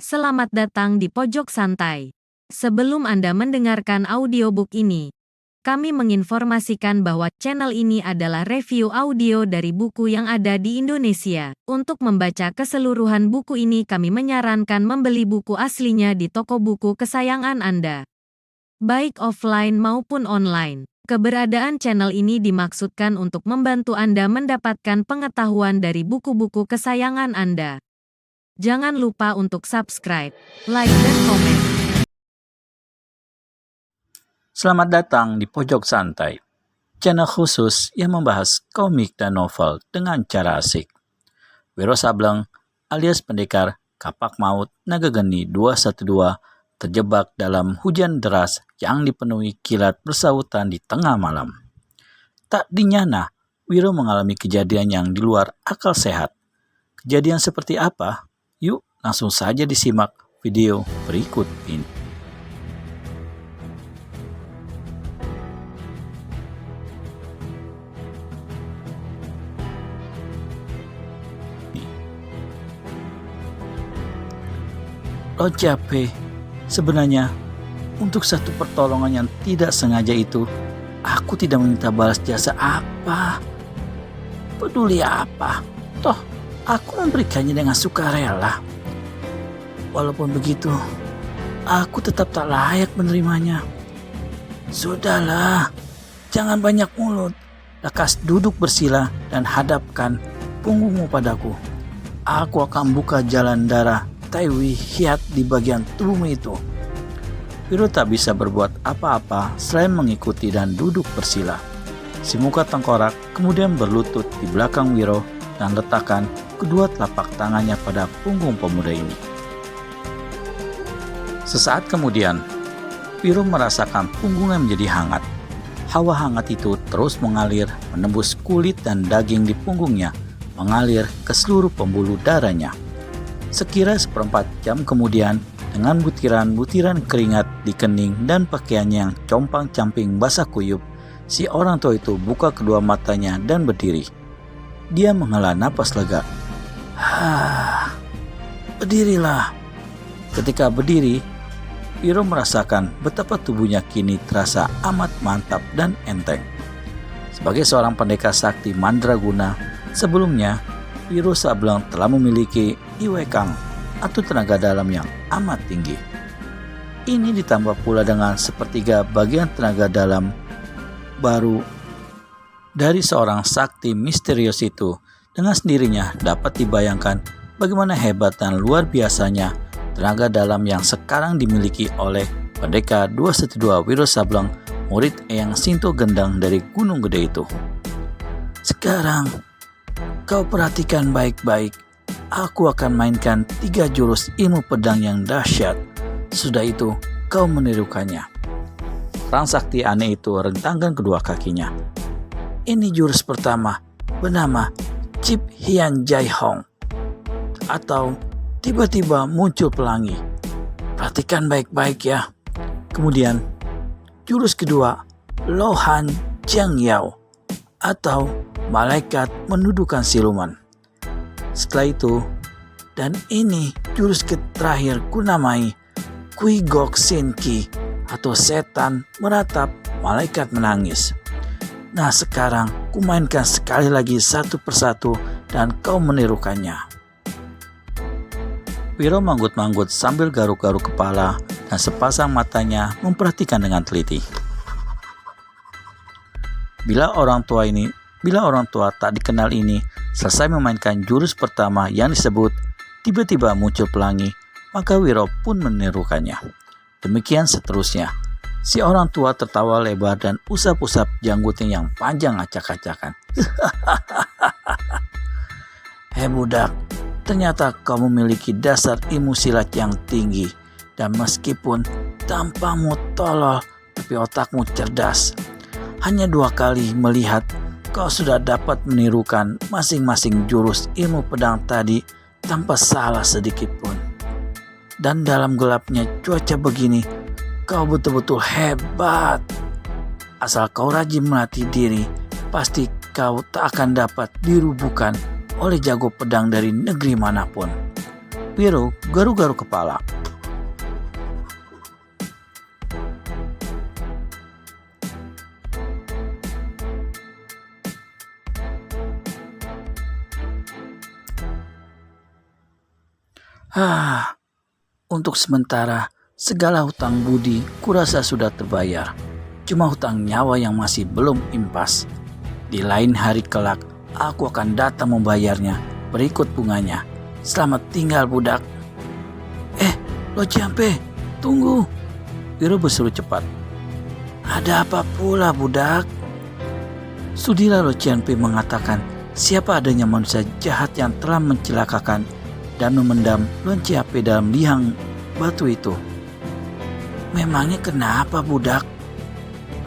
Selamat datang di Pojok Santai. Sebelum Anda mendengarkan audiobook ini, kami menginformasikan bahwa channel ini adalah review audio dari buku yang ada di Indonesia. Untuk membaca keseluruhan buku ini, kami menyarankan membeli buku aslinya di toko buku kesayangan Anda, baik offline maupun online. Keberadaan channel ini dimaksudkan untuk membantu Anda mendapatkan pengetahuan dari buku-buku kesayangan Anda. Jangan lupa untuk subscribe, like, dan komen. Selamat datang di Pojok Santai, channel khusus yang membahas komik dan novel dengan cara asik. Wiro Sableng alias pendekar Kapak Maut Naga Geni 212 terjebak dalam hujan deras yang dipenuhi kilat bersautan di tengah malam. Tak dinyana, Wiro mengalami kejadian yang di luar akal sehat. Kejadian seperti apa? Yuk langsung saja disimak video berikut ini. Ocape, sebenarnya untuk satu pertolongan yang tidak sengaja itu, aku tidak meminta balas jasa apa. Peduli apa? Toh, aku memberikannya dengan sukarela. Walaupun begitu, aku tetap tak layak menerimanya. Sudahlah, jangan banyak mulut. Lekas duduk bersila dan hadapkan punggungmu padaku. Aku akan buka jalan darah Taiwi Hiat di bagian tubuhmu itu. Wiro tak bisa berbuat apa-apa selain mengikuti dan duduk bersila. Si muka tengkorak kemudian berlutut di belakang Wiro dan letakkan kedua telapak tangannya pada punggung pemuda ini. Sesaat kemudian, Wiro merasakan punggungnya menjadi hangat. Hawa hangat itu terus mengalir menembus kulit dan daging di punggungnya, mengalir ke seluruh pembuluh darahnya. Sekira 1/4 jam kemudian, dengan butiran-butiran keringat di kening dan pakaiannya yang compang-camping basah kuyup, si orang tua itu buka kedua matanya dan berdiri. Dia menghela napas lega. Berdirilah. Ketika berdiri, Wiro merasakan betapa tubuhnya kini terasa amat mantap dan enteng. Sebagai seorang pendekar sakti mandraguna, sebelumnya Wiro Sableng telah memiliki Iwekang atau tenaga dalam yang amat tinggi. Ini ditambah pula dengan sepertiga bagian tenaga dalam baru dari seorang sakti misterius itu. Dengan sendirinya dapat dibayangkan bagaimana hebat dan luar biasanya tenaga dalam yang sekarang dimiliki oleh pendekar 212 Wiro Sableng, murid Eyang Sinto Gendang dari Gunung Gede itu. Sekarang kau perhatikan baik-baik. Aku akan mainkan 3 jurus ilmu pedang yang dahsyat. Sudah itu, kau menirukannya. Orang sakti aneh itu rentangkan kedua kakinya. Ini jurus pertama, bernama Cip Hian Jai Hong, atau tiba-tiba muncul pelangi. Perhatikan baik-baik ya. Kemudian, jurus kedua, Lohan Jiang Yao, atau malaikat menuduhkan siluman. Setelah itu, dan ini jurus terakhir kunamai Kui Gok Sin Ki, atau setan meratap, malaikat menangis. Nah sekarang kumainkan sekali lagi satu persatu dan kau menirukannya. Wiro manggut-manggut sambil garuk-garuk kepala dan sepasang matanya memperhatikan dengan teliti. Bila orang tua tak dikenal ini selesai memainkan jurus pertama yang disebut tiba-tiba muncul pelangi, maka Wiro pun menirukannya. Demikian seterusnya. Si orang tua tertawa lebar dan usap-usap janggutnya yang panjang acak-acakan. Hei budak, ternyata kau memiliki dasar ilmu silat yang tinggi. Dan meskipun tampangmu tolol, tapi otakmu cerdas. Hanya 2 kali melihat, kau sudah dapat menirukan masing-masing jurus ilmu pedang tadi tanpa salah sedikit pun. Dan dalam gelapnya cuaca begini, kau betul-betul hebat. Asal kau rajin melatih diri, pasti kau tak akan dapat dirubuhkan oleh jago pedang dari negeri manapun. Wiro garu-garu kepala. Untuk sementara segala hutang budi kurasa sudah terbayar. Cuma hutang nyawa yang masih belum impas. Di lain hari kelak aku akan datang membayarnya berikut bunganya. Selamat tinggal budak. Lo Ciampe, tunggu. Wiro berseru cepat. Ada apa pula budak? Sudilah Lo Ciampe mengatakan siapa adanya manusia jahat yang telah mencelakakan dan memendam Lo Ciampe dalam liang batu itu. Memangnya kenapa budak?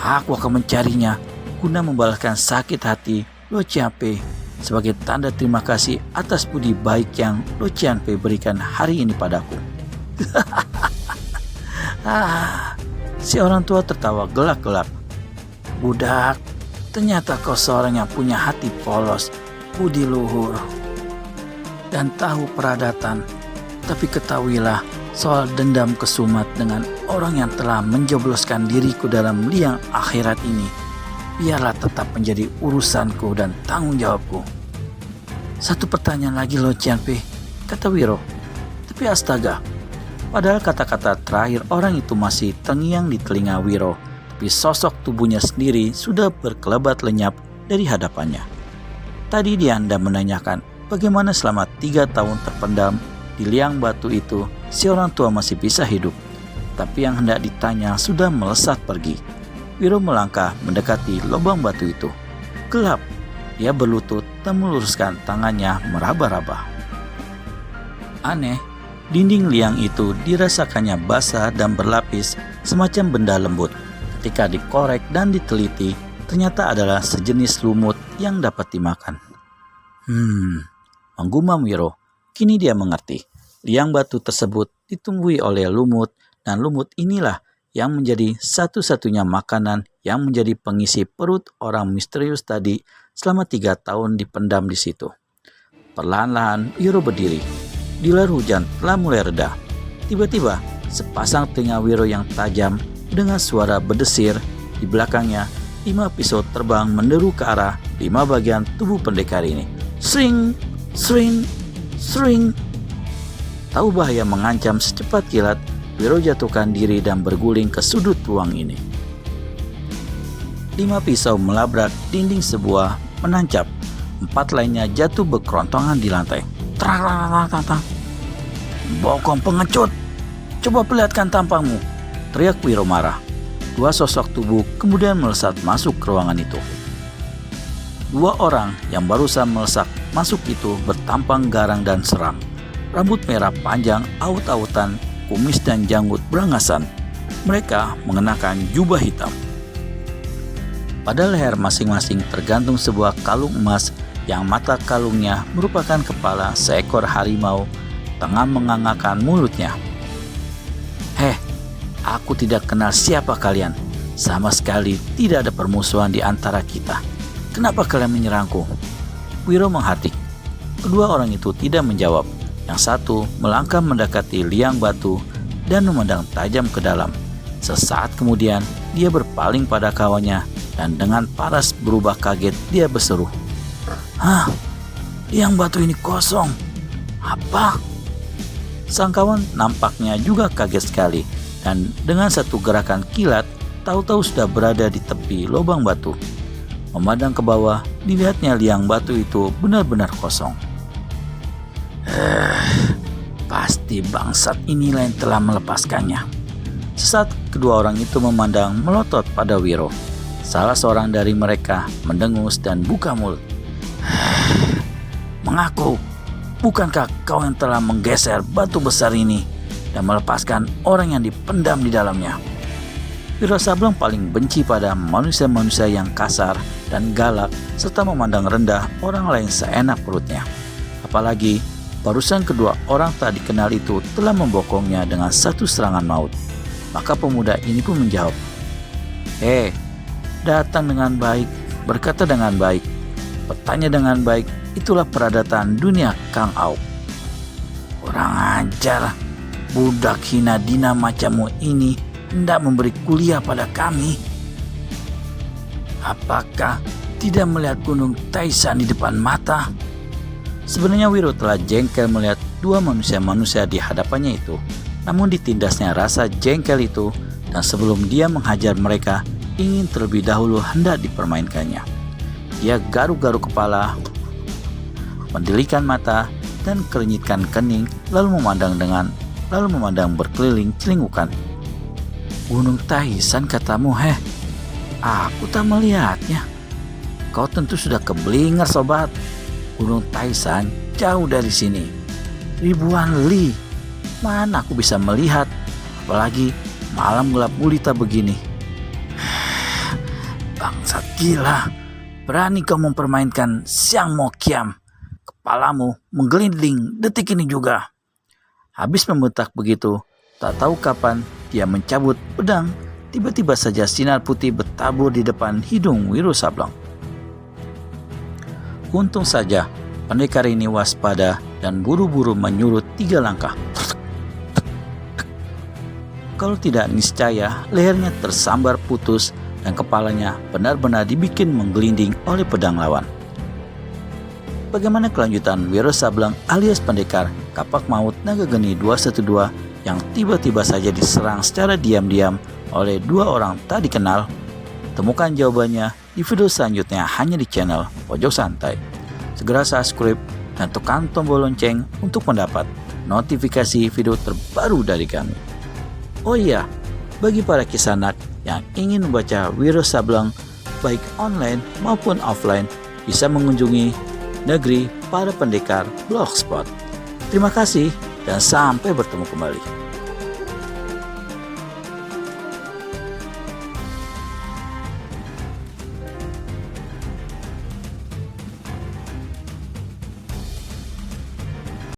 Aku akan mencarinya guna membalaskan sakit hati Lo Ciampe sebagai tanda terima kasih atas budi baik yang Lo Ciampe berikan hari ini padaku. Si orang tua tertawa gelak-gelak. Budak, ternyata kau seorang yang punya hati polos, budi luhur, dan tahu peradatan. Tapi ketahuilah soal dendam kesumat dengan orang yang telah menjebloskan diriku dalam liang akhirat ini, biarlah tetap menjadi urusanku dan tanggung jawabku. Satu pertanyaan lagi Lo Ciampe, kata Wiro. Tapi astaga, padahal kata-kata terakhir orang itu masih terngiang di telinga Wiro, tapi sosok tubuhnya sendiri sudah berkelebat lenyap dari hadapannya. Tadi dia hendak menanyakan bagaimana selama 3 tahun terpendam di liang batu itu si orang tua masih bisa hidup. Tapi yang hendak ditanya sudah melesat pergi. Wiro melangkah mendekati lubang batu itu. Gelap. Dia berlutut dan meluruskan tangannya meraba-raba. Aneh, dinding liang itu dirasakannya basah dan berlapis semacam benda lembut. Ketika dikorek dan diteliti, ternyata adalah sejenis lumut yang dapat dimakan. Menggumam Wiro. Kini dia mengerti. Liang batu tersebut ditumbuhi oleh lumut, dan lumut inilah yang menjadi satu-satunya makanan yang menjadi pengisi perut orang misterius tadi selama 3 tahun dipendam di situ. Perlahan-lahan Wiro berdiri. Dilar hujan telah mulai reda. Tiba-tiba sepasang telinga Wiro yang tajam dengan suara berdesir di belakangnya 5 pisau terbang menderu ke arah 5 bagian tubuh pendekar ini. Sring, sring, sring. Tahu bahaya mengancam secepat kilat, Wiro jatuhkan diri dan berguling ke sudut ruang ini. 5 pisau melabrak dinding sebuah menancap. 4 lainnya jatuh berkerontongan di lantai. Bokong pengecut, coba perlihatkan tampangmu, teriak Wiro marah. 2 sosok tubuh kemudian melesat masuk ke ruangan itu. 2 orang yang barusan melesak masuk itu bertampang garang dan seram. Rambut merah panjang aut-autan, kumis dan janggut berangasan. Mereka mengenakan jubah hitam. Pada leher masing-masing tergantung sebuah kalung emas yang mata kalungnya merupakan kepala seekor harimau tengah mengangakkan mulutnya. Aku tidak kenal siapa kalian. Sama sekali tidak ada permusuhan di antara kita. Kenapa kalian menyerangku? Wiro menghardik. Kedua orang itu tidak menjawab. Yang satu melangkah mendekati liang batu dan memandang tajam ke dalam. Sesaat kemudian dia berpaling pada kawannya dan dengan paras berubah kaget dia berseru. Liang batu ini kosong. Apa? Sang kawan nampaknya juga kaget sekali dan dengan satu gerakan kilat tahu-tahu sudah berada di tepi lubang batu. Memandang ke bawah, dilihatnya liang batu itu benar-benar kosong. Pasti bangsat inilah yang telah melepaskannya. Sesaat kedua orang itu memandang melotot pada Wiro. Salah seorang dari mereka mendengus dan buka mulut. Mengaku, bukankah kau yang telah menggeser batu besar ini dan melepaskan orang yang dipendam di dalamnya? Wiro Sableng paling benci pada manusia-manusia yang kasar dan galak serta memandang rendah orang lain seenak perutnya. Apalagi barusan kedua orang tak dikenal itu telah membokongnya dengan satu serangan maut. Maka pemuda ini pun menjawab, datang dengan baik, berkata dengan baik, bertanya dengan baik, itulah peradatan dunia Kang Au. Kurang ajar, budak hina dina macammu ini hendak memberi kuliah pada kami. Apakah tidak melihat Gunung Taisan di depan mata? Sebenarnya Wiro telah jengkel melihat dua manusia-manusia di hadapannya itu. Namun ditindasnya rasa jengkel itu, dan sebelum dia menghajar mereka, ingin terlebih dahulu hendak dipermainkannya. Dia garuk-garuk kepala, mendelikan mata, dan kerenyitkan kening, lalu memandang berkeliling celingukan. Gunung Taisan katamu, aku tak melihatnya. Kau tentu sudah keblinger sobat. Gunung Taisan jauh dari sini, ribuan li. Mana aku bisa melihat, apalagi malam gelap gulita begini. Bangsat gila, berani kau mempermainkan Siang Mo Kiam. Kepalamu menggelinding detik ini juga. Habis membentak begitu, tak tahu kapan dia mencabut pedang. Tiba-tiba saja sinar putih bertabur di depan hidung Wiro Sableng. Untung saja pendekar ini waspada dan buru-buru menyurut 3 langkah. Kalau tidak niscaya lehernya tersambar putus dan kepalanya benar-benar dibikin menggelinding oleh pedang lawan. Bagaimana kelanjutan Wiro Sableng alias pendekar kapak maut naga geni 212 yang tiba-tiba saja diserang secara diam-diam oleh 2 orang tak dikenal? Temukan jawabannya di video selanjutnya hanya di channel Pojok Santai. Segera subscribe dan tekan tombol lonceng untuk mendapat notifikasi video terbaru dari kami. Oh iya, bagi para kisanak yang ingin membaca Wiro Sableng baik online maupun offline, bisa mengunjungi Negeri Para Pendekar Blogspot. Terima kasih dan sampai bertemu kembali.